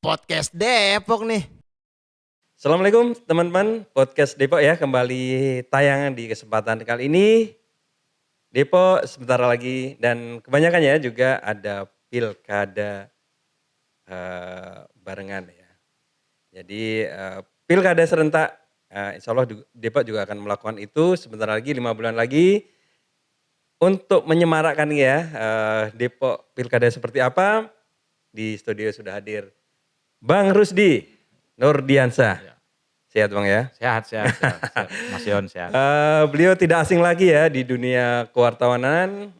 Podcast Depok nih. Assalamualaikum teman-teman, podcast Depok ya kembali tayangan di kesempatan kali ini. Depok sebentar lagi dan kebanyakan ya juga ada pilkada barengan ya. Jadi pilkada serentak, insya Allah Depok juga akan melakukan itu sebentar lagi 5 bulan lagi. Untuk menyemarakkan ya Depok pilkada seperti apa, di studio sudah hadir Bang Rusdi Nurdiansah. Ya. Sehat Bang ya? Sehat. Mas Yon sehat. Beliau tidak asing lagi ya di dunia kewartawanan.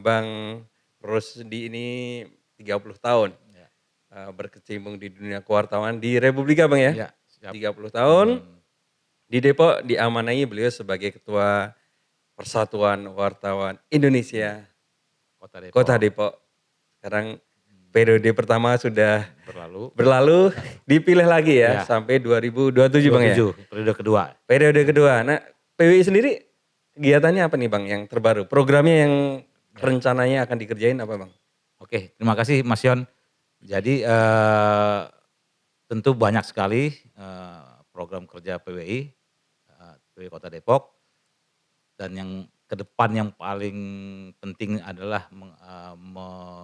Bang Rusdi ini 30 tahun Ya. berkecimpung di dunia kewartawanan di Republika Bang ya? Ya, siap. 30 tahun. Di Depok diamanai beliau sebagai Ketua Persatuan Wartawan Indonesia Kota Depok. Sekarang periode pertama sudah berlalu dipilih lagi ya, sampai 2027 Bang ya. Periode kedua. Nah, PWI sendiri kegiatannya apa nih Bang yang terbaru? Programnya yang rencananya akan dikerjain apa Bang? Oke, terima kasih Mas Yon. Jadi tentu banyak sekali program kerja PWI Kota Depok, dan yang ke depan yang paling penting adalah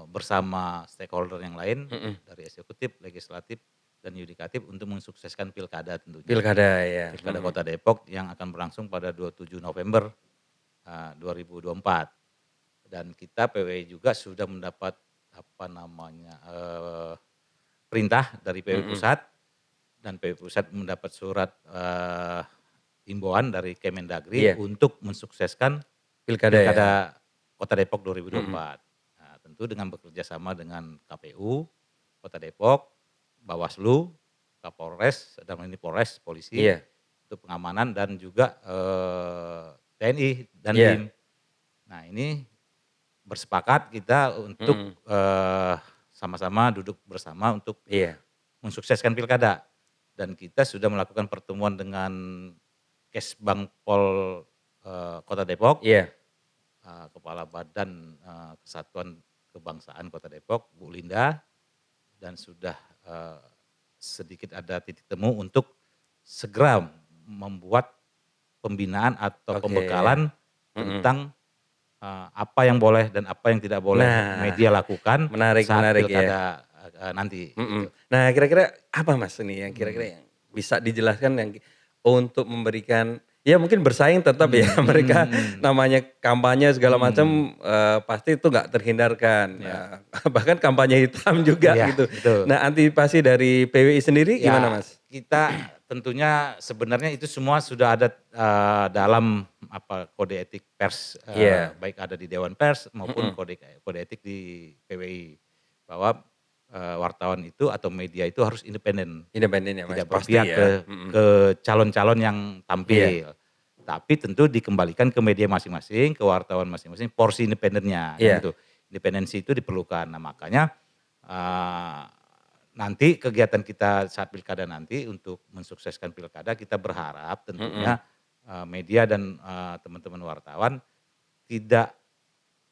bersama stakeholder yang lain dari eksekutif, legislatif, dan yudikatif untuk mensukseskan pilkada tentunya. Pilkada ya. Pilkada Kota Depok yang akan berlangsung pada 27 November 2024. Dan kita PWI juga sudah mendapat perintah dari PWI Pusat, dan PWI Pusat mendapat surat himbauan dari Kemendagri untuk mensukseskan pilkada Kota Depok 2024. Nah, tentu dengan bekerja sama dengan KPU Kota Depok, Bawaslu, Kapolres, dan ini Polres, polisi, untuk pengamanan, dan juga TNI dan BIM. Nah, ini bersepakat kita untuk sama-sama duduk bersama untuk mensukseskan pilkada. Dan kita sudah melakukan pertemuan dengan Kesbangpol Kota Depok, Kepala Badan Kesatuan Kebangsaan Kota Depok, Bu Linda, dan sudah sedikit ada titik temu untuk segera membuat pembinaan atau pembekalan tentang apa yang boleh dan apa yang tidak boleh media lakukan saat pilkada nanti. Gitu. Nah, kira-kira apa Mas ini yang kira-kira yang bisa dijelaskan yang untuk memberikan, ya mungkin bersaing tetap ya mereka namanya kampanye segala macam pasti itu nggak terhindarkan. Bahkan kampanye hitam juga gitu. Betul. Nah, antisipasi dari PWI sendiri gimana Mas? Kita tentunya sebenarnya itu semua sudah ada dalam kode etik pers, baik ada di Dewan Pers maupun kode etik di PWI, bahwa wartawan itu atau media itu harus independen ya Mas, tidak berpihak ke calon-calon yang tampil, tapi tentu dikembalikan ke media masing-masing, ke wartawan masing-masing porsi independennya, gitu. Independensi itu diperlukan. Nah, makanya nanti kegiatan kita saat pilkada nanti untuk mensukseskan pilkada, kita berharap tentunya media dan teman-teman wartawan tidak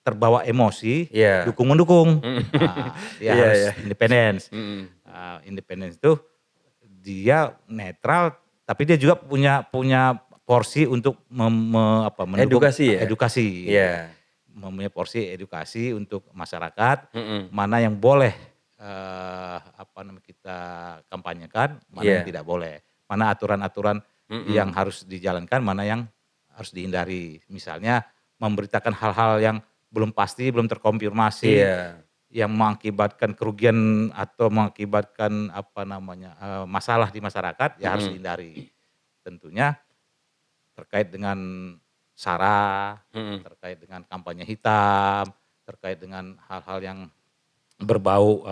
terbawa emosi, dukung-mendukung. Dia harus independen. Independen itu dia netral, tapi dia juga punya porsi untuk mendukung edukasi. Mempunyai porsi edukasi untuk masyarakat, mana yang boleh kita kampanyekan, mana yang tidak boleh, mana aturan-aturan yang harus dijalankan, mana yang harus dihindari. Misalnya memberitakan hal-hal yang belum pasti, belum terkonfirmasi, yang mengakibatkan kerugian atau mengakibatkan masalah di masyarakat, ya harus dihindari. Tentunya terkait dengan SARA, terkait dengan kampanye hitam, terkait dengan hal-hal yang berbau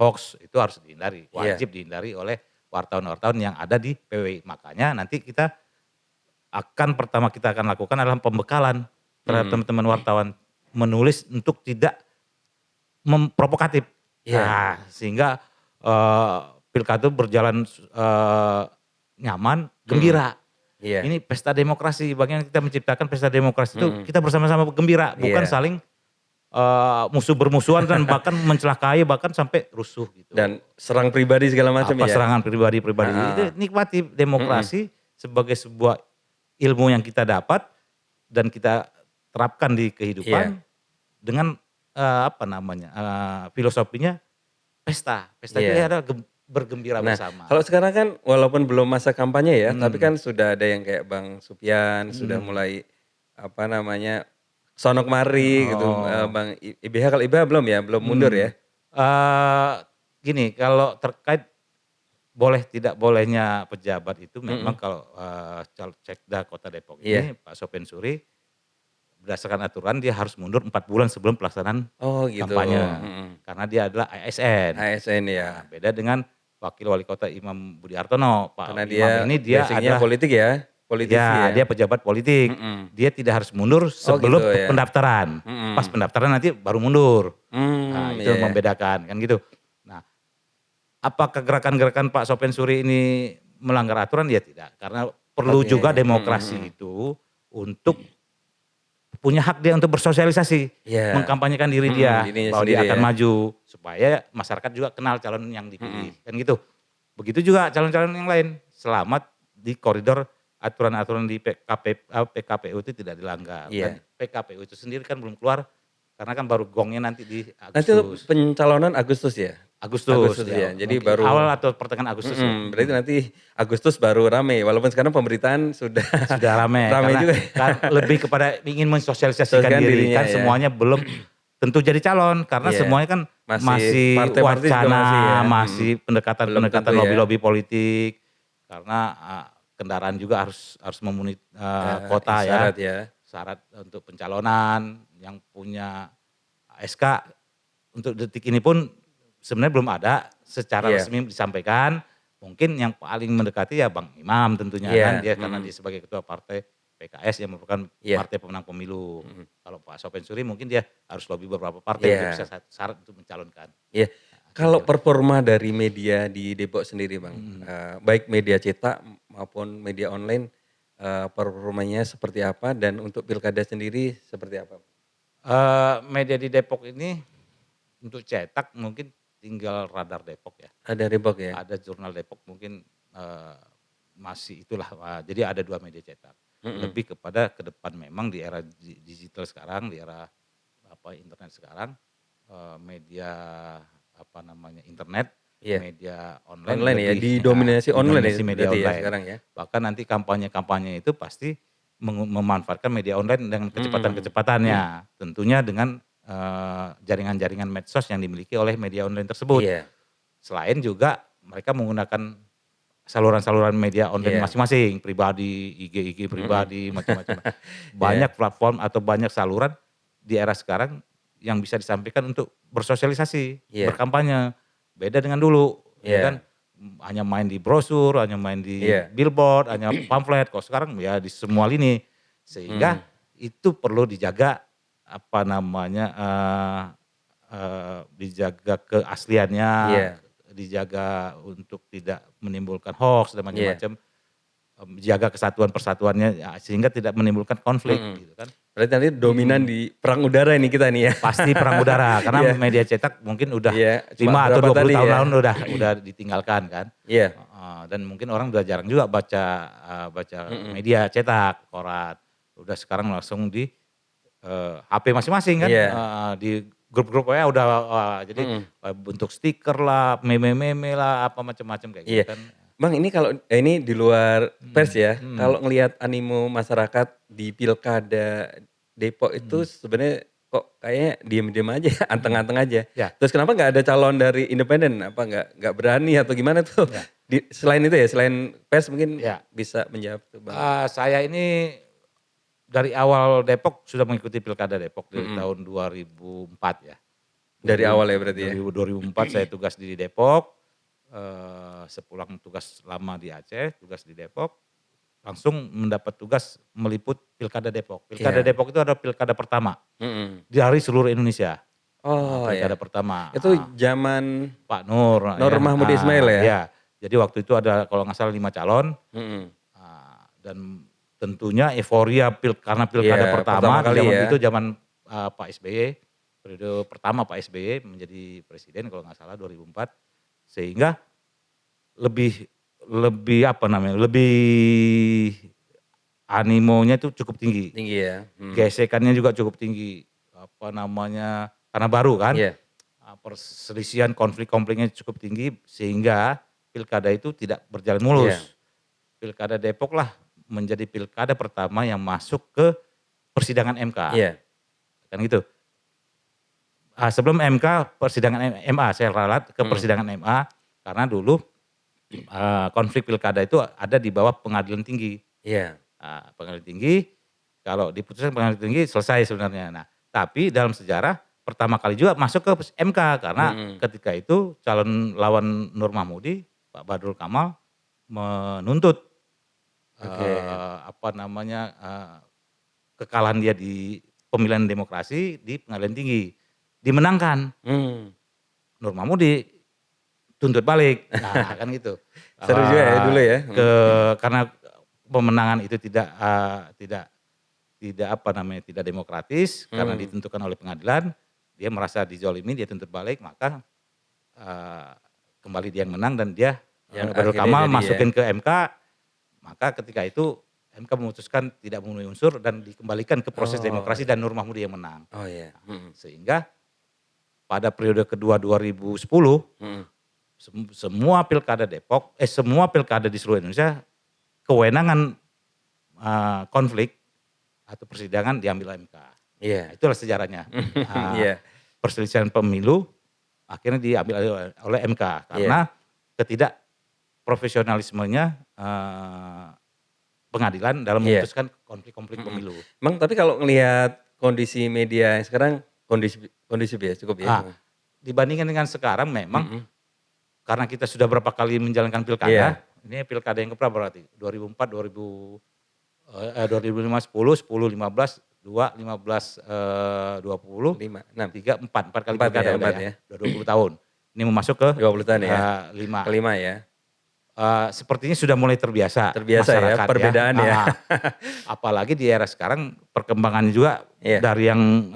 hoax, itu harus dihindari, wajib dihindari oleh wartawan-wartawan yang ada di PWI. Makanya nanti kita akan lakukan adalah pembekalan terhadap teman-teman wartawan, menulis untuk tidak memprovokatif. Nah, sehingga pilkada berjalan nyaman, gembira. Ini pesta demokrasi, bagian kita menciptakan pesta demokrasi itu kita bersama-sama gembira, bukan saling musuh bermusuhan dan bahkan mencelakai, bahkan sampai rusuh gitu. Dan serang pribadi segala macam ya. Serangan pribadi-pribadi. Ah. Itu nikmati demokrasi sebagai sebuah ilmu yang kita dapat dan kita terapkan di kehidupan dengan filosofinya pesta. Pesta itu adalah bergembira bersama. Kalau sekarang kan walaupun belum masa kampanye ya, tapi kan sudah ada yang kayak Bang Sufyan sudah mulai sonok mari gitu. Bang IBH, kalau IBH belum ya, belum mundur ya. Gini, kalau terkait boleh tidak bolehnya pejabat itu memang kalau Sekda Kota Depok ini Pak Sopyan Suri berdasarkan aturan dia harus mundur 4 bulan sebelum pelaksanaan kampanye. Karena dia adalah ASN. ASN ya. Nah, beda dengan Wakil Wali Kota Imam Budi Hartono. Pak Karena Imam ini dia adalah politik ya. Politisi ya. dia pejabat politik. Dia tidak harus mundur sebelum gitu ya. pendaftaran. Pas pendaftaran nanti baru mundur. Nah, itu membedakan kan gitu. Nah, apakah gerakan-gerakan Pak Sopyan Suri ini melanggar aturan? Ya tidak. Karena perlu juga demokrasi itu untuk punya hak dia untuk bersosialisasi, mengkampanyekan diri dia bahwa dia akan maju supaya masyarakat juga kenal calon yang dipilih kan gitu. Begitu juga calon-calon yang lain selamat di koridor aturan-aturan di PKPU itu tidak dilanggar. Dan PKPU itu sendiri kan belum keluar karena kan baru gongnya nanti di Agustus. Nanti pencalonan Agustus ya? Agustus ya. Jadi baru awal atau pertengahan Agustus. Berarti nanti Agustus baru rame. Walaupun sekarang pemberitaan sudah rame juga. Kan lebih kepada ingin mensosialisasikan diri kan semuanya belum tentu jadi calon karena semuanya kan masih wacana, masih pendekatan lobby-lobby politik karena kendaraan juga harus memenuhi kota syarat untuk pencalonan yang punya SK untuk detik ini pun sebenarnya belum ada secara resmi disampaikan. Mungkin yang paling mendekati ya Bang Imam tentunya kan dia karena dia sebagai ketua partai PKS yang merupakan partai pemenang pemilu. Kalau Pak Sopyan Suri mungkin dia harus lobby beberapa partai untuk bisa syarat untuk mencalonkan. Kalau performa dari media di Depok sendiri Bang, baik media cetak maupun media online, performanya seperti apa dan untuk pilkada sendiri seperti apa? Media di Depok ini untuk cetak mungkin tinggal Radar Depok ya. Ada Depok ya? Ada Jurnal Depok mungkin masih itulah. Jadi ada 2 media cetak. Lebih kepada ke depan memang di era digital sekarang, di era internet sekarang, media internet, media online ya, didominasi online ya, media online. Sekarang ya. Bahkan nanti kampanye-kampanye itu pasti memanfaatkan media online dengan kecepatan-kecepatannya. Tentunya dengan jaringan-jaringan medsos yang dimiliki oleh media online tersebut. Selain juga mereka menggunakan saluran-saluran media online masing-masing, pribadi, IG pribadi, macam-macam. Banyak platform atau banyak saluran di era sekarang yang bisa disampaikan untuk bersosialisasi, berkampanye. Beda dengan dulu, kan hanya main di brosur, hanya main di billboard, hanya pamflet. Kalau sekarang ya di semua lini, sehingga itu perlu dijaga dijaga keasliannya, dijaga untuk tidak menimbulkan hoax dan macam-macam, jaga kesatuan persatuannya sehingga tidak menimbulkan konflik gitu kan. Berarti nanti dominan di perang udara ini kita nih ya. Pasti perang udara karena media cetak mungkin udah 5 atau 20 tahun udah ditinggalkan kan. Dan mungkin orang udah jarang juga baca media cetak, koran. Udah sekarang langsung di HP masing-masing kan, di grup-grup WA udah jadi bentuk stiker lah, meme-meme lah, apa macam-macam kayak gitu kan. Bang, ini kalau ini di luar pers ya, kalau ngelihat animo masyarakat di pilkada Depok itu sebenarnya kok kayaknya diem-diem aja, anteng-anteng aja. Terus kenapa nggak ada calon dari independen? Apa nggak berani atau gimana tuh? Selain itu ya, selain pers mungkin bisa menjawab tuh Bang. Saya ini dari awal Depok sudah mengikuti pilkada Depok dari tahun 2004 ya. Dari awal ya berarti ya? 2004 saya tugas di Depok, sepulang tugas lama di Aceh, tugas di Depok, langsung mendapat tugas meliput pilkada Depok. Pilkada Depok itu adalah pilkada pertama dari seluruh Indonesia. Pilkada pertama. Itu zaman Pak Nur Mahmud Ismail ya? Iya, jadi waktu itu ada kalau nggak salah 5 calon, dan tentunya euforia karena pilkada pertama kali zaman itu zaman Pak SBY periode pertama Pak SBY menjadi presiden kalau nggak salah 2004, sehingga lebih lebih apa namanya, lebih animonya itu cukup tinggi. Tinggi ya. Gesekannya juga cukup tinggi, apa namanya, karena baru kan, Iya. perselisihan konflik-konfliknya cukup tinggi sehingga pilkada itu tidak berjalan Iya. mulus. Pilkada Depok lah menjadi pilkada pertama yang masuk ke persidangan MK, Iya. kan gitu. Sebelum MK, persidangan MA, saya ralat ke persidangan MA karena dulu konflik pilkada itu ada di bawah pengadilan tinggi. Iya. Pengadilan tinggi, kalau diputuskan pengadilan tinggi selesai sebenarnya. Nah, tapi dalam sejarah pertama kali juga masuk ke MK karena ketika itu calon lawan Nur Mahmudi, Pak Badrul Kamal menuntut apa namanya, kekalahan dia di pemilihan demokrasi di pengadilan tinggi. Dimenangkan. Nur Mahmudi tuntut balik. Nah, kan gitu. Seru juga ya dulu ya. Karena pemenangan itu tidak apa namanya, tidak demokratis karena ditentukan oleh pengadilan, dia merasa dizolimi, dia tuntut balik, maka kembali dia yang menang dan dia Badrul Kamal masukin ke MK, maka ketika itu MK memutuskan tidak memenuhi unsur dan dikembalikan ke proses demokrasi dan Nur Mahmudi yang menang. Oh iya. Sehingga pada periode kedua 2010 semua pilkada Depok, semua pilkada di seluruh Indonesia kewenangan konflik atau persidangan diambil MK. Iya. Nah, itulah sejarahnya. Iya. Perselisihan pemilu akhirnya diambil oleh MK karena ketidak profesionalismenya pengadilan dalam memutuskan konflik-konflik pemilu. Emang tapi kalau ngelihat kondisi media yang sekarang kondisi ya cukup ya. Dibandingkan dengan sekarang memang karena kita sudah berapa kali menjalankan pilkada, ini pilkada yang keberapa berarti? 2004, 2005, 10, 10, 15, 2, 15, 20, 5, 6. 3, 4 kali pilkada ya, udah 4 ya. ya. Udah 20 tahun. Ini mau masuk ke 20 tahun ya. 5. Kelima ya. Sepertinya sudah mulai terbiasa ya perbedaan ya. Apalagi di era sekarang perkembangannya juga dari yang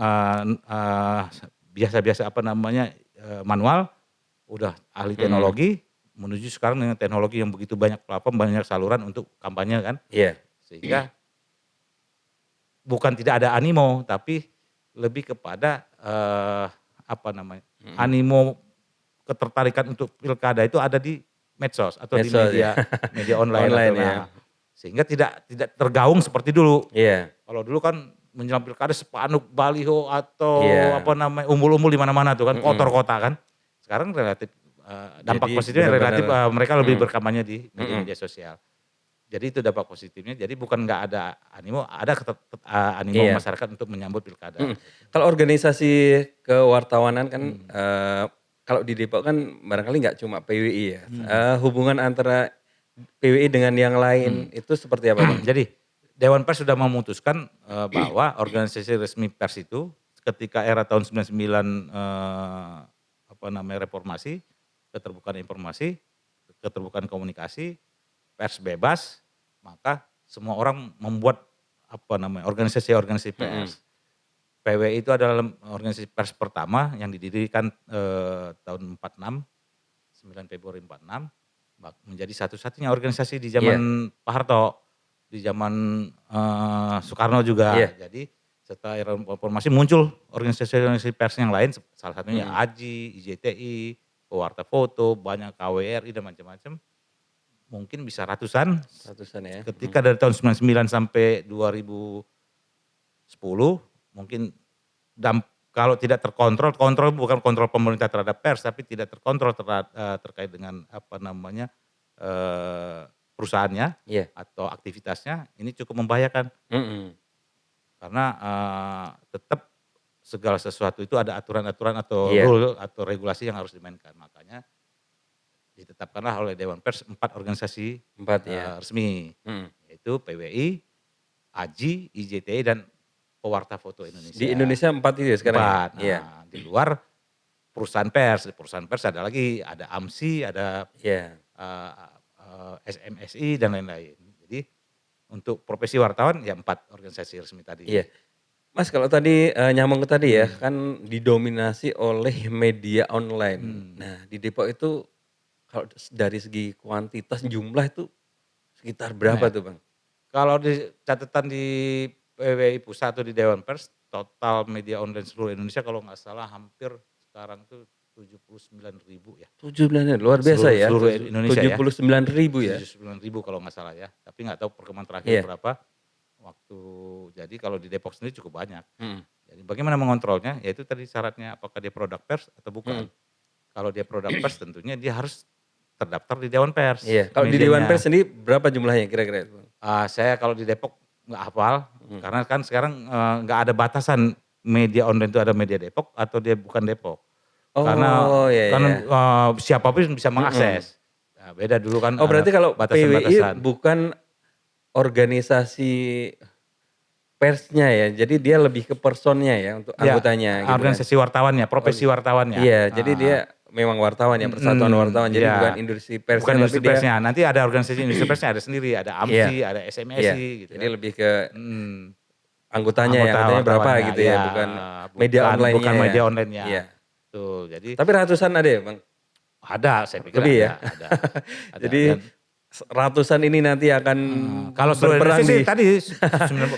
biasa-biasa apa namanya manual, udah ahli teknologi menuju sekarang dengan teknologi yang begitu banyak platform, banyak saluran untuk kampanye kan. Iya. Sehingga bukan tidak ada animo, tapi lebih kepada apa namanya, animo ketertarikan untuk pilkada itu ada di medsos atau di media online. Sehingga tidak tergaung seperti dulu. Iya. Kalau dulu kan menjelang pilkada spanduk, baliho atau apa namanya, umbul-umbul di mana-mana tuh kan, kotor kota kan. Sekarang relatif dampak positifnya relatif mereka lebih berkampanye di media sosial. Jadi itu dampak positifnya. Jadi bukan nggak ada animo, ada animo masyarakat untuk menyambut pilkada. Kalau organisasi kewartawanan kan kalau di Depok kan barangkali nggak cuma PWI ya. Hubungan antara PWI dengan yang lain itu seperti apa Bang? Jadi Dewan Pers sudah memutuskan bahwa organisasi resmi pers itu ketika era tahun 99 apa namanya reformasi, keterbukaan informasi, keterbukaan komunikasi, pers bebas, maka semua orang membuat apa namanya organisasi pers. PWI itu adalah organisasi pers pertama yang didirikan tahun 46, 9 Februari 46, menjadi satu-satunya organisasi di zaman Pak Harto, di zaman Soekarno juga. Jadi setelah era reformasi muncul organisasi pers yang lain, salah satunya AJI, IJTI, Pewarta Foto, banyak KWRI dan macam-macam. Mungkin bisa ratusan ya. Ketika dari tahun 99 sampai 2010 mungkin kalau tidak kontrol bukan kontrol pemerintah terhadap pers, tapi tidak terkontrol terkait dengan apa namanya perusahaannya atau aktivitasnya, ini cukup membahayakan. Karena tetap segala sesuatu itu ada aturan-aturan atau rule atau regulasi yang harus dimainkan. Makanya ditetapkanlah oleh Dewan Pers 4 organisasi resmi, yaitu PWI, AJI, IJTI, dan Pewarta Foto Indonesia. Di Indonesia 4 itu ya sekarang? 4. Nah, di luar perusahaan pers ada lagi, ada AMSI, ada SMSI dan lain-lain. Jadi untuk profesi wartawan ya 4 organisasi resmi tadi. Mas kalau tadi nyambung ke tadi ya, kan didominasi oleh media online. Nah di Depok itu kalau dari segi kuantitas jumlah itu sekitar Nah, berapa tuh Bang? kalau di catatan di PWI Pusat atau di Dewan Pers, total media online seluruh Indonesia kalau nggak salah hampir sekarang tuh 79.000 ya. 79 luar biasa Seluruh ya, seluruh Indonesia ya. 79.000 ya? 79.000 kalau nggak salah ya. Tapi nggak tahu perkembangan terakhir Iya. berapa waktu. Jadi kalau di Depok sendiri cukup banyak. Mhm, Jadi bagaimana mengontrolnya? Yaitu tadi syaratnya apakah dia produk pers atau bukan. mhm. Kalau dia produk pers tentunya dia harus terdaftar di Dewan Pers Iya, kalau di Dewan medianya. Pers sendiri berapa jumlahnya kira-kira? Saya kalau di Depok nggak hafal, Mhm. karena kan sekarang, nggak ada batasan media online itu ada media Depok atau dia bukan Depok. Karena Oh, iya karena, iya. siapa pun bisa Mhm. mengakses. Nah, beda dulu kan Oh berarti ada kalau PWI batasan-batasan. bukan organisasi persnya ya, jadi dia lebih ke personnya ya untuk Ya, anggotanya gitu kan? organisasi wartawannya, profesi wartawannya. Iya, jadi dia Heeh. memang wartawan ya, persatuan wartawan, jadi bukan Iya. industri Bukan persnya tapi industri dia persnya, nanti ada organisasi industri persnya ada sendiri, ada iya AMSI, ada iya, SMSI gitu jadi kan. lebih ke Mhm. anggotanya ya, Anggota anggotanya berapa wartawannya, gitu ya, iya, bukan media bukan online-nya bukan ya? media online-nya. Iya, Betul, jadi tapi ratusan ada ya Bang? ada, saya pikir Lebih ya? ada Jadi dan ratusan ini nanti akan kalau seluruh berperan Indonesia sih di tadi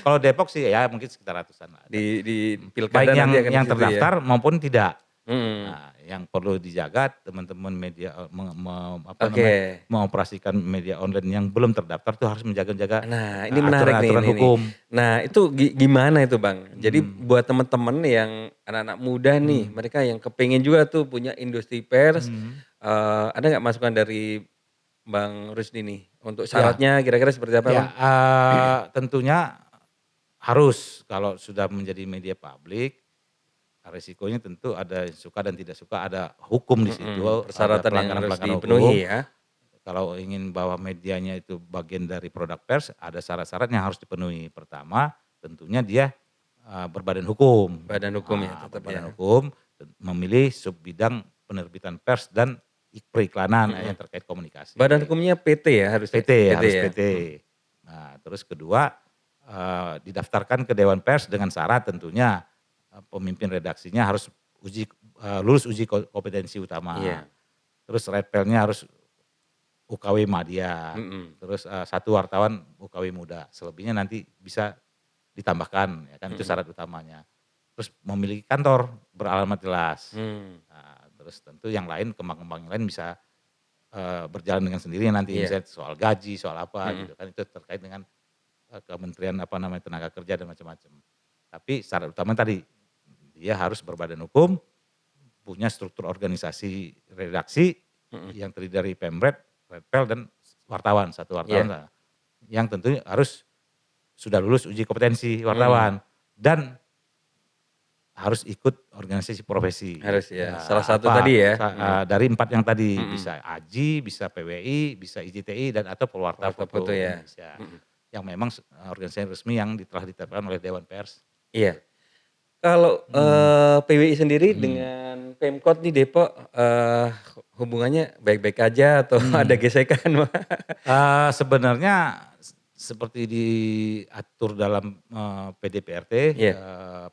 kalau Depok sih ya mungkin sekitar ratusan lah ada. di Baik pilkada nanti akan yang di situ ya? terdaftar maupun tidak. Mhm, Nah, yang perlu dijaga teman-teman media, oke. mengoperasikan media online yang belum terdaftar tuh harus menjaga-jaga, Nah, ini menarik nih aturan-aturan ini nih. hukum. Nah, itu gimana itu, Bang? Jadi Mhm, buat temen-temen yang anak-anak muda nih, mhm, mereka yang kepengen juga tuh punya industri pers, mhm. ada nggak masukan dari Bang Rusdi nih, untuk Ya, syaratnya kira-kira seperti apa, ya, Bang? tentunya harus kalau sudah menjadi media publik, resikonya tentu ada yang suka dan tidak suka, ada hukum di situ, ada Persyaratan yang harus pelanggaran-pelanggaran hukum. dipenuhi ya? Kalau ingin bahwa medianya itu bagian dari produk pers, ada syarat-syarat yang harus dipenuhi. Pertama, tentunya dia, berbadan hukum. Badan hukum ya tetap Berbadan ya? hukum, memilih sub bidang penerbitan pers dan periklanan, Mhm. yang terkait Badan komunikasi. hukumnya PT ya harusnya? PT, PT harus ya? PT. Nah, terus kedua, didaftarkan ke Dewan Pers dengan syarat tentunya, pemimpin redaksinya harus lulus uji kompetensi utama. Iya, Terus redpelnya harus UKW Madya, mhm, terus, 1 wartawan UKW Muda, selebihnya nanti bisa ditambahkan, ya kan, itu mhm, syarat utamanya. Terus memiliki kantor beralamat jelas. mmm, Nah, terus tentu yang lain, kembang-kembang yang lain bisa, berjalan dengan sendirinya nanti, iya, misalnya soal gaji, soal apa mhm, gitu kan, itu terkait dengan, Kementerian apa namanya, Tenaga Kerja dan macam-macam. Tapi syarat utama tadi, dia harus berbadan hukum, punya struktur organisasi redaksi mhm, yang terdiri dari Pemret, Redpel, dan wartawan, 1 wartawan iya, lah. Yang tentunya harus sudah lulus uji kompetensi mhm, wartawan dan harus ikut organisasi profesi. harus ya, salah Ya, satu tadi ya? dari 4 yang tadi, Mhm, bisa AJI, bisa PWI, bisa IJTI, dan atau Pewarta warta foto Foto ya? Indonesia. Mhm, Yang memang organisasi resmi yang telah ditetapkan oleh Dewan Pers. iya. Kalau, Mhm, PWI sendiri mhm, dengan Pemkot nih Depok, hubungannya baik-baik aja atau ada mhm. gesekan, Bang? Sebenarnya seperti diatur dalam, Iya,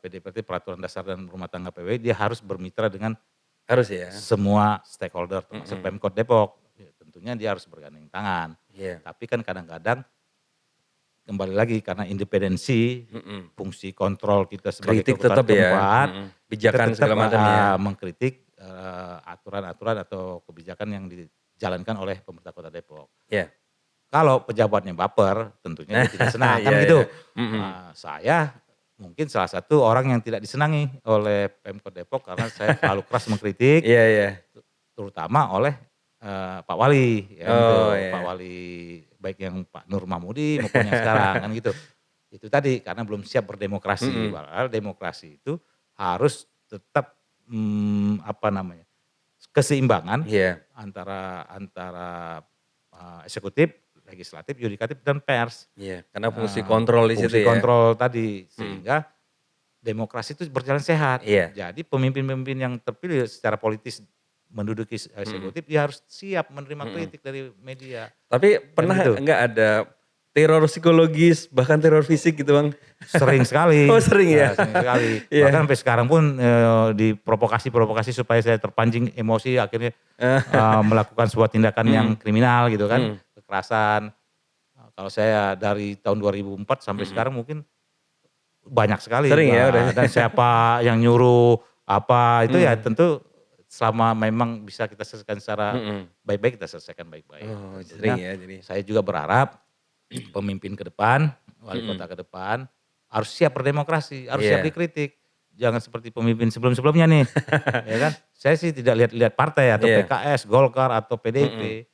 PDPRT Peraturan Dasar dan Rumah Tangga PWI, dia harus bermitra dengan harus ya? semua stakeholder termasuk Mhm, Pemkot Depok. Ya, tentunya dia harus bergandeng tangan. iya, Tapi kan kadang-kadang kembali lagi karena independensi, mhm, fungsi kontrol kita sebagai kritik kekuasaan tetap ya? keempat, Mhm, kita pijakan tetap, segala macam ya? mengkritik, aturan-aturan atau kebijakan yang dijalankan oleh pemerintah Kota Depok. Iya. Kalau pejabatnya baper, tentunya dia tidak senang, kan Iya iya, gitu. mhm, Saya mungkin salah satu orang yang tidak disenangi oleh Pemkot Depok karena saya terlalu keras mengkritik, iya iya. terutama oleh, Pak Wali, ya kan gitu. Oh Pak iya, Wali baik yang Pak Nur Mahmudi maupun yang sekarang, kan gitu. Itu tadi karena belum siap berdemokrasi, mhm, padahal demokrasi itu harus tetap, apa namanya, keseimbangan iya antara antara, eksekutif, legislatif, yudikatif, dan pers. iya, karena fungsi kontrol di situ Fungsi ya? kontrol tadi, Mhm, sehingga demokrasi itu berjalan sehat. iya, Jadi pemimpin-pemimpin yang terpilih secara politis menduduki mhm, eksekutif, dia harus siap menerima mhm. kritik dari media, Tapi kan pernah gitu. enggak ada teror psikologis bahkan teror fisik gitu Bang? Sering sekali. Oh sering ya? Sering sekali. Iya. Bahkan sampai sekarang pun diprovokasi supaya saya terpancing emosi akhirnya melakukan sebuah tindakan yang kriminal gitu kan. Kekerasan. Kalau saya dari tahun 2004 sampai sekarang mungkin banyak sekali. Sering ya udah. Dan siapa yang nyuruh apa itu ya tentu selama memang bisa kita selesaikan secara baik-baik, kita selesaikan baik-baik. Oh Tentunya sering ya jadi. saya juga berharap pemimpin ke depan, wali kota ke depan harus siap berdemokrasi, harus siap dikritik. Jangan seperti pemimpin sebelum-sebelumnya nih. Ya kan? Saya sih tidak lihat-lihat partai atau PKS, Golkar atau PDIP.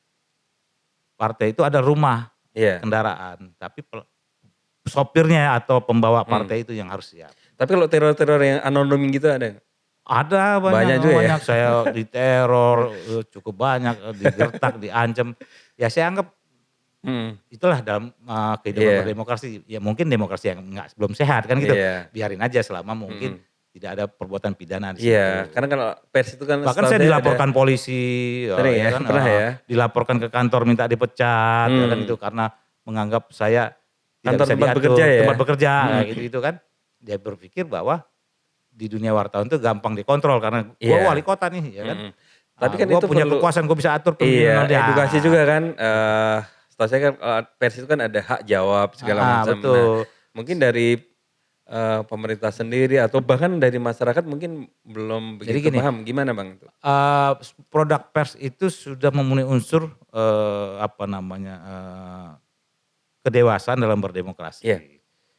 Partai itu ada rumah kendaraan, tapi sopirnya atau pembawa partai itu yang harus siap. Tapi kalau teror-teror yang anonim gitu ada nggak? Ada Banyak juga ya? banyak. Saya diteror cukup banyak, digertak, diancam. Ya saya anggap itulah dalam kehidupan berdemokrasi. Ya mungkin demokrasi yang belum sehat kan gitu. Iya. Biarin aja selama mungkin tidak ada perbuatan pidana di situ. Iya, karena kalau pers itu kan Bahkan saya dilaporkan polisi, sering ya, kan, pernah ya? dilaporkan ke kantor minta dipecat, ya kan itu karena menganggap saya tidak Kantor bisa tempat diatur, bekerja ya? tempat bekerja, kayak gitu kan. Dia berpikir bahwa di dunia wartawan itu gampang dikontrol karena gua wali kota nih, ya kan. Tapi kan Gua itu punya perlu kekuasaan, gua bisa atur iya, pimpinan dia. edukasi juga kan. Setahu saya kan pers itu kan ada hak jawab segala macam. Betul. Nah, mungkin dari pemerintah sendiri atau bahkan dari masyarakat mungkin belum Jadi begitu gini, paham gimana Bang itu? produk pers itu sudah memenuhi unsur apa namanya kedewasaan dalam berdemokrasi. Iya.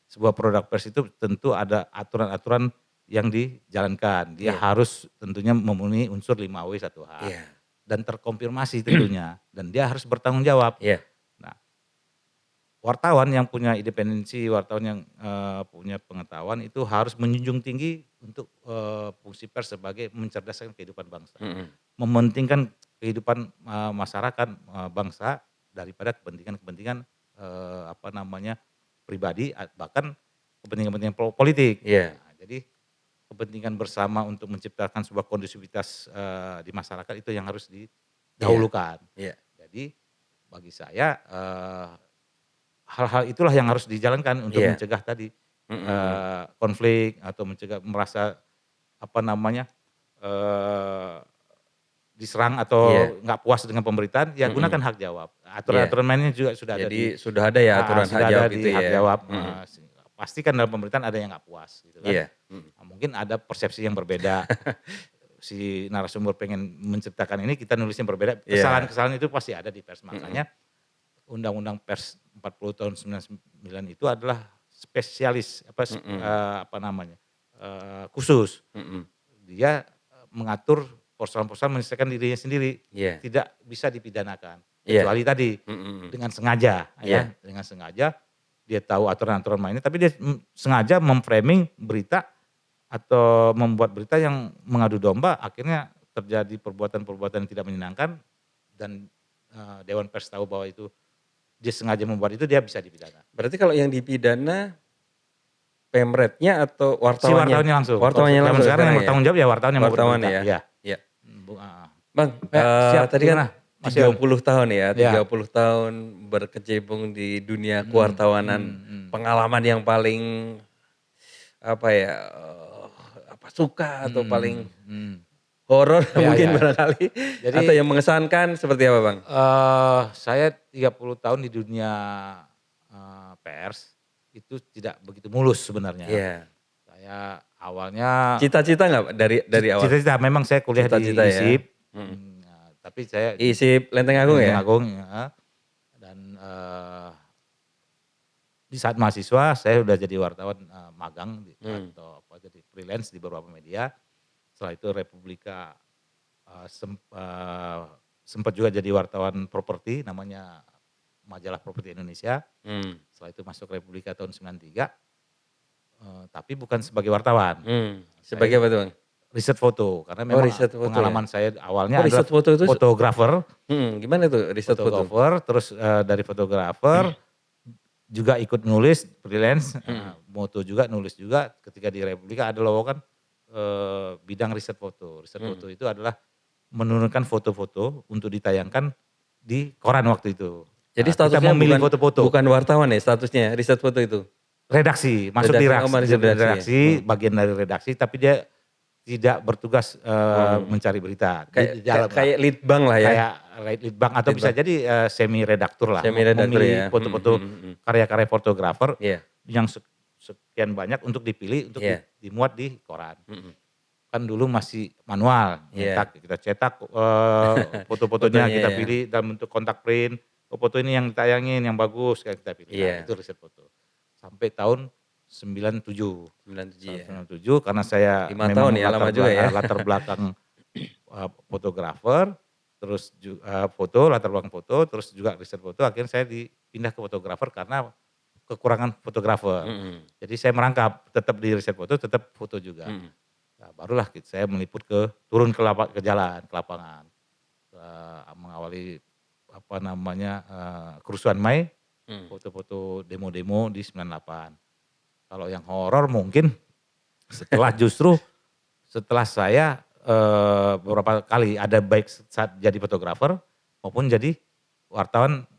Sebuah produk pers itu tentu ada aturan-aturan yang dijalankan. Dia harus tentunya memenuhi unsur 5W 1H. Iya. Dan terkonfirmasi tentunya. Dan dia harus bertanggung jawab. Iya. Nah, wartawan yang punya independensi, wartawan yang punya pengetahuan itu harus menjunjung tinggi untuk fungsi pers sebagai mencerdaskan kehidupan bangsa. Mementingkan kehidupan masyarakat bangsa daripada kepentingan-kepentingan apa namanya pribadi, bahkan kepentingan-kepentingan politik. Iya. Nah, jadi kepentingan bersama untuk menciptakan sebuah kondusivitas di masyarakat itu yang harus didahulukan. Iya. Jadi bagi saya hal-hal itulah yang harus dijalankan untuk mencegah tadi konflik atau mencegah merasa apa namanya diserang atau nggak puas dengan pemerintahan, ya gunakan hak jawab. Aturan-aturan mainnya juga sudah ada. Jadi sudah ada ya aturan hak jawab itu ya. Hak jawab. Pastikan dalam pemerintahan ada yang nggak puas gitu kan. Iya. Nah, mungkin ada persepsi yang berbeda. Si narasumber pengen menciptakan ini, kita nulisnya berbeda. Kesalahan-kesalahan itu pasti ada di pers. Makanya Undang-Undang Pers 40 tahun 99 itu adalah spesialis apa namanya khusus. Dia mengatur persoalan-persoalan menyelesaikan dirinya sendiri, tidak bisa dipidanakan. Kecuali tadi dengan sengaja, ya, dengan sengaja dia tahu aturan-aturan mainnya, tapi dia sengaja memframing berita atau membuat berita yang mengadu domba, akhirnya terjadi perbuatan-perbuatan yang tidak menyenangkan dan Dewan Pers tahu bahwa itu dia sengaja membuat itu, dia bisa dipidana. Berarti kalau yang dipidana pemretnya atau wartawannya? Si wartawannya langsung. Wartawannya langsung. Sekarang yang bertanggung jawab ya wartawan yang wartawan membuat berita. Iya. Bang, siap, tadi kan 30 tahun ya, 30 tahun berkecimpung di dunia kewartawanan, pengalaman yang paling apa ya, suka atau paling horor mungkin barangkali, jadi, atau yang mengesankan seperti apa Bang? Saya 30 tahun di dunia pers itu tidak begitu mulus sebenarnya. Saya awalnya cita-cita nggak dari awal? Cita-cita, memang saya kuliah di ISIP. Tapi saya ISIP Lenteng Agung ya? Lenteng Agung ya. Dan di saat mahasiswa saya udah jadi wartawan magang atau jadi freelance di beberapa media. Setelah itu Republika sempat juga jadi wartawan properti, namanya Majalah Properti Indonesia. Setelah itu masuk Republika tahun 93. Tapi bukan sebagai wartawan. Sebagai apa tuh Bang? Riset foto, karena memang pengalaman saya awalnya adalah foto itu fotografer. Gimana tuh riset foto? Terus dari fotografer juga ikut nulis freelance, moto juga, nulis juga. Ketika di Republika ada lowongan bidang riset foto. Riset foto itu adalah menurunkan foto-foto untuk ditayangkan di koran waktu itu. Jadi Kita statusnya memilih bukan foto-foto. bukan wartawan ya statusnya, riset foto itu? Redaksi, masuk di Redaksi, oh, masuk di redaksi ya? bagian dari redaksi, tapi dia tidak bertugas mencari berita. Kayak Di dalam lah. kayak litbang lah ya? Kayak leadbank atau bisa Leadbank. jadi semi redaktur lah. Semi redaktur Memilih ya? foto-foto karya-karya fotografer Iya. yang sekian banyak untuk dipilih untuk Iya. dimuat di koran. Kan dulu masih manual, Iya. kita cetak foto-fotonya, kita pilih dalam bentuk kontak print. Oh, foto ini yang ditayangin yang bagus kan kita pilih. Iya. Nah, itu riset foto. Sampai tahun 97. 97 ya? 97 karena saya 5 memang tahun ya, lama juga ya? latar belakang fotografer, terus juga latar belakang foto, terus juga riset foto, akhirnya saya dipindah ke fotografer karena kekurangan fotografer. Jadi saya merangkap, tetap di riset foto, tetap foto juga. Nah, barulah saya meliput turun ke jalan, ke lapangan. Mengawali kerusuhan Mei, foto-foto demo-demo di 98. Kalau yang horor mungkin setelah saya beberapa kali ada baik saat jadi fotografer maupun jadi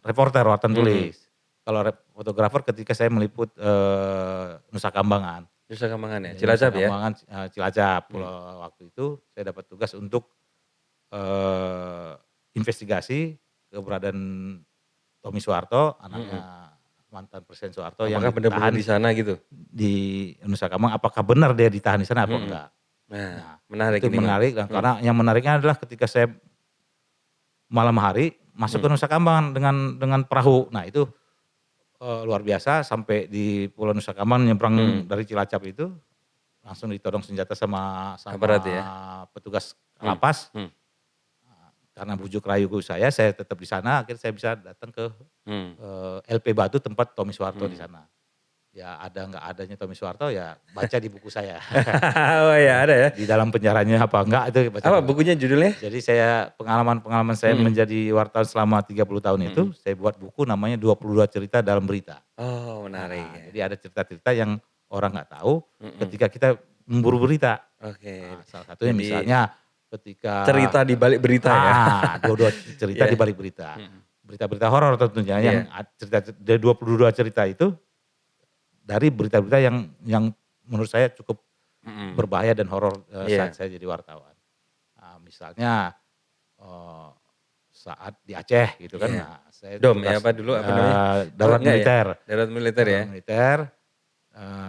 reporter tulis. Kalau fotografer ketika saya meliput Nusa Kambangan. Nusa Kambangan ya, Cilacap ya? Cilacap. Waktu itu saya dapat tugas untuk investigasi keberadaan Tommy Soeharto, anaknya mantan Presiden Soeharto yang ditahan di sana gitu? Di Nusa Kambangan, apakah benar dia ditahan di sana apa enggak? Nah, menarik itu ini. menarik karena yang menariknya adalah ketika saya malam hari masuk ke Nusa Kambangan dengan perahu. Nah itu luar biasa, sampai di Pulau Nusa Kambangan nyebrang dari Cilacap itu langsung ditodong senjata sama Aparat ya? petugas lapas. Karena bujuk rayu saya tetap di sana, akhirnya saya bisa datang ke LP Batu tempat Tommy Soeharto di sana. Ya ada nggak adanya Tommy Soeharto ya baca di buku saya. Oh ya ada ya? Di dalam penjaranya apa enggak itu baca. Apa bukunya judulnya? Jadi saya pengalaman saya menjadi wartawan selama 30 tahun itu, saya buat buku namanya 22 cerita dalam berita. Oh menarik. Nah, jadi ada cerita-cerita yang orang nggak tahu ketika kita memburu berita. Oke. Nah, salah satunya misalnya ketika cerita di balik berita ya. 22 cerita di balik berita. Berita-berita horor tentunya yang cerita dari 22 cerita itu dari berita-berita yang menurut saya cukup berbahaya dan horor saat saya jadi wartawan. Nah, misalnya saat di Aceh gitu kan. Nah, saya ya apa dulu apa namanya? Darurat militer. Darurat militer ya. Militer.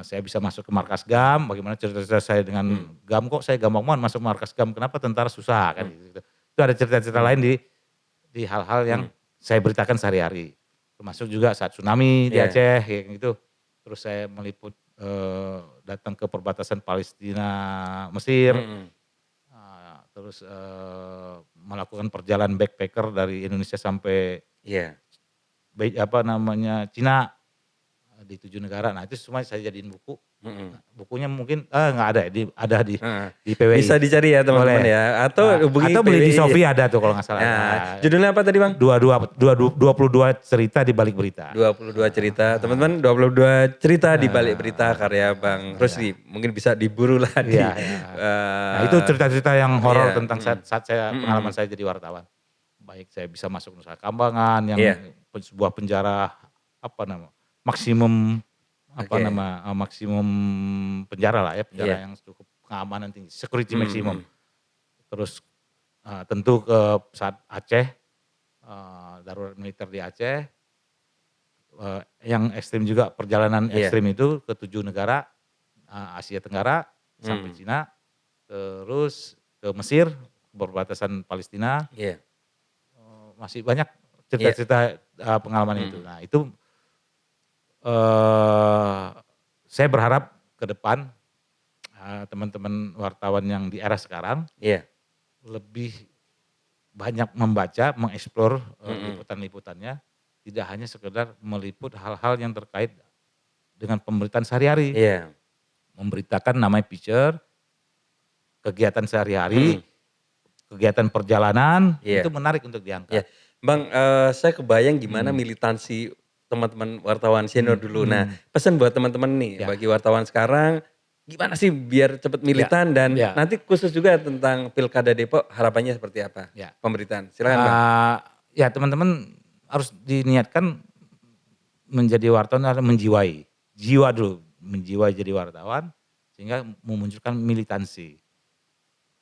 Saya bisa masuk ke markas GAM, bagaimana cerita-cerita saya dengan GAM, kok saya gampang banget masuk markas GAM, kenapa tentara susah kan gitu. Itu ada cerita-cerita lain di hal-hal yang saya beritakan sehari-hari. Termasuk juga saat tsunami di Aceh kayak gitu. Terus saya meliput datang ke perbatasan Palestina Mesir. Terus melakukan perjalanan backpacker dari Indonesia sampai Cina. Di 7 negara. Nah itu semua saya jadiin buku. Bukunya mungkin nggak ada ya, ada di PWI. Bisa dicari ya teman-teman ya. Atau beli di Shopee ada tuh kalau nggak salah. Judulnya apa tadi Bang? 22 cerita di balik berita. 22 cerita. Teman-teman 22 cerita di balik berita karya Bang Rusdi. Mungkin bisa diburu lah. Nah itu cerita-cerita yang horor tentang saat saya pengalaman saya jadi wartawan. Baik saya bisa masuk Nusa Kambangan yang sebuah penjara maksimum maksimum penjara lah ya, penjara yang cukup pengamanan tinggi, security maksimum. Terus tentu ke saat Aceh, darurat militer di Aceh, yang ekstrim juga perjalanan ekstrim itu ke 7 negara Asia Tenggara sampai Cina, terus ke Mesir, perbatasan Palestina. Masih banyak cerita-cerita pengalaman itu. Nah itu saya berharap ke depan teman-teman wartawan yang di era sekarang lebih banyak membaca, mengeksplor liputan-liputannya, tidak hanya sekedar meliput hal-hal yang terkait dengan pemberitaan sehari-hari. Memberitakan namanya picture, kegiatan sehari-hari, kegiatan perjalanan, itu menarik untuk diangkat. Bang, saya kebayang gimana militansi teman-teman wartawan senior dulu. Nah, pesan buat teman-teman nih, bagi wartawan sekarang, gimana sih biar cepat militan dan nanti khusus juga tentang Pilkada Depok, harapannya seperti apa? Pemberitaan, silakan Bang. Ya teman-teman harus diniatkan menjadi wartawan adalah menjiwai. Jiwa dulu, menjiwai jadi wartawan sehingga memunculkan militansi.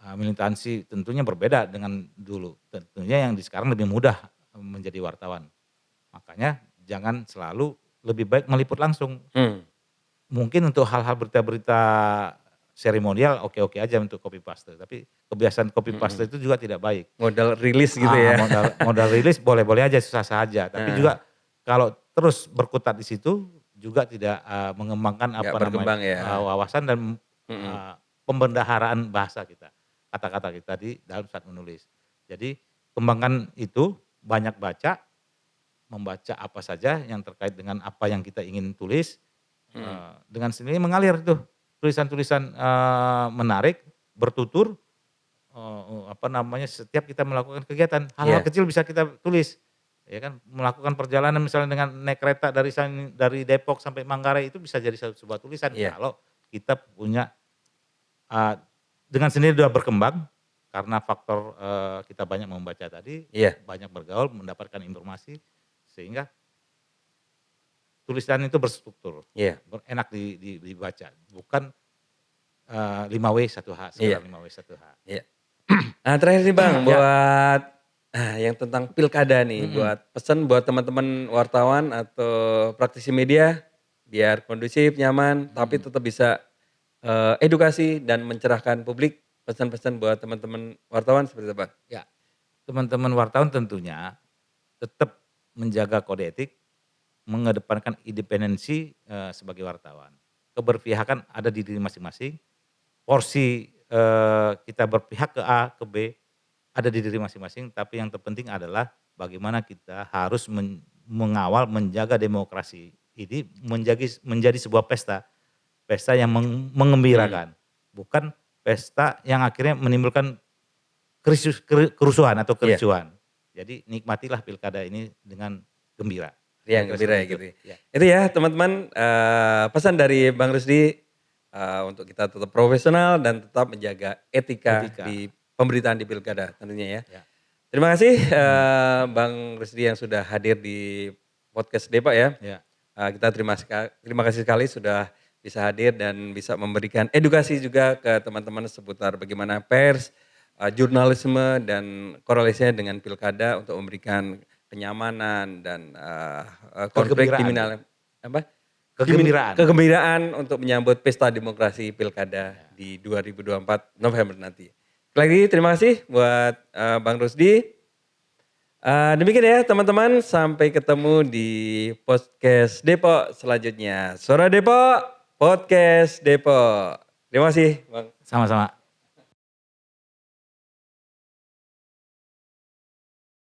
Militansi tentunya berbeda dengan dulu. Tentunya yang di sekarang lebih mudah menjadi wartawan. Makanya jangan selalu lebih baik meliput langsung. Mungkin untuk hal-hal berita-berita seremonial oke-oke aja untuk copy paste. Tapi kebiasaan copy paste itu juga tidak baik. Modal rilis gitu ya. Modal rilis boleh-boleh aja, susah aja. Tapi juga kalau terus berkutat di situ juga tidak mengembangkan wawasan dan pembendaharaan bahasa kita. Kata-kata kita di dalam saat menulis. Jadi kembangkan itu, banyak baca, membaca apa saja yang terkait dengan apa yang kita ingin tulis, dengan sendiri mengalir tuh tulisan-tulisan menarik, bertutur, setiap kita melakukan kegiatan, hal-hal kecil bisa kita tulis, ya kan, melakukan perjalanan misalnya dengan naik kereta dari Depok sampai Manggarai itu bisa jadi sebuah tulisan kalau kita punya dengan sendiri sudah berkembang karena faktor kita banyak membaca tadi, banyak bergaul, mendapatkan informasi sehingga tulisan itu berstruktur, enak dibaca, bukan 5W 1H, 5W 1H. Nah terakhir nih Bang, buat yang tentang pilkada nih, buat pesan buat teman-teman wartawan atau praktisi media, biar kondusif, nyaman, tapi tetap bisa edukasi dan mencerahkan publik, pesan-pesan buat teman-teman wartawan seperti apa? Ya, teman-teman wartawan tentunya tetap menjaga kode etik, mengedepankan independensi sebagai wartawan. Keberpihakan ada di diri masing-masing, porsi kita berpihak ke A, ke B, ada di diri masing-masing, tapi yang terpenting adalah bagaimana kita harus mengawal, menjaga demokrasi ini menjadi sebuah pesta yang mengembirakan, bukan pesta yang akhirnya menimbulkan kerusuhan atau kericuhan. Jadi nikmatilah pilkada ini dengan gembira. Yang gembira ya gitu. Itu ya teman-teman pesan dari Bang Rusdi untuk kita tetap profesional dan tetap menjaga etika di pemberitaan di pilkada tentunya ya. Terima kasih Bang Rusdi yang sudah hadir di podcast Depok ya. Kita terima kasih sekali sudah bisa hadir dan bisa memberikan edukasi juga ke teman-teman seputar bagaimana pers, jurnalisme dan korelasinya dengan pilkada untuk memberikan kenyamanan dan konflik kegembiraan untuk menyambut pesta demokrasi pilkada di 2024 November nanti. Lagi terima kasih buat Bang Rusdi. Demikian ya teman-teman, sampai ketemu di podcast Depok selanjutnya. Suara Depok, podcast Depok. Terima kasih Bang. Sama-sama.